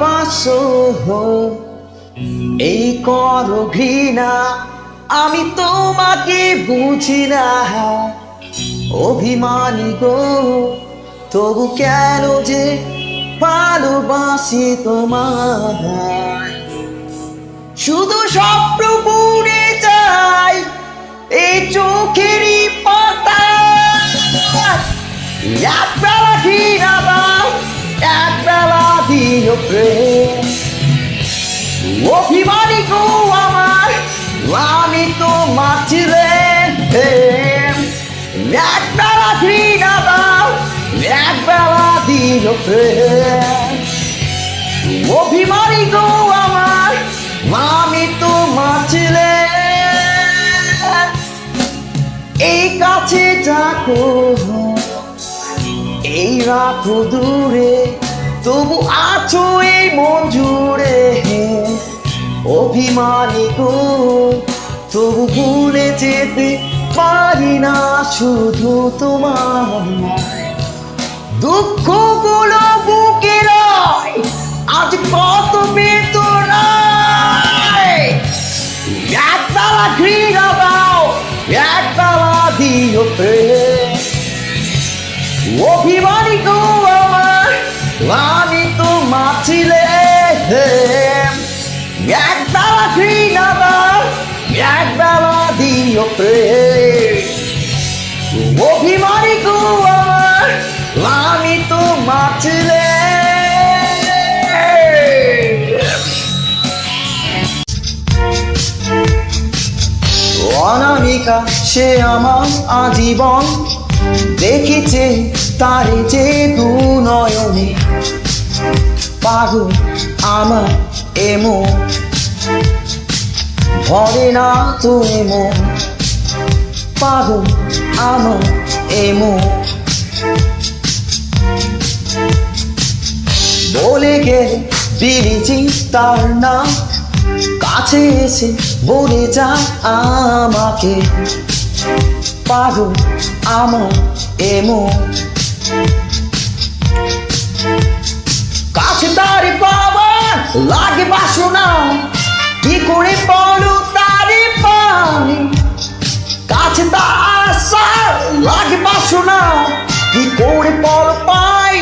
ভালোবাসো এই করো ঘৃণা, আমি তোমাকে বুঝি না। অভিমানী গো তবু কেন যে ভালোবাসি তোমায়। শুধু স্বপ্ন বুনে যাই এই চোখেরই পাতা। একবেলা ঘৃণা দাও, একবেলা দিও প্রেম। অভিমানী গো আমার, আমি তোমার ছিলেন। একবেলা ঘৃণা দাও, একবেলা দিও প্রেম। অভিমানী গো আমার, আমি তোমার ছিলেন। এই কাছে থাকো, এই রাখো দূরে, তবু আছো এই মন জুড়ে। অভিমানী গো তবু ভুলে যেতে পারি না শুধু তোমার। দুঃখ গুলো বুকে রয় আজ কত বেদনায়। একবেলা ঘৃণা দাও, একবেলা দিও প্রেম। অভিমানী গো আমার, আমি তোমার ছিলেন। একবেলা ঘৃণা দাও, একবেলা দিও প্রেম। অভিমানী গো আমার, আমি তোমার ছিলেন। অনামিকা সে আমার আজীবন, দেখিছে তারে যে দু নয়নে। পাগল আমার এমন, ভরে না তো এমন। পাগল আমার এমন, বলে গেলে বিলিজি তার নাম, কাছে এসে বলে যা আমাকে। পাগল আমার এমন, কাছে তারে পাওয়া লাগে বাসনা, কি করে বলো তারে পাই। কাছে তার আসা লাগে বাসনা, কি করে বলো পাই।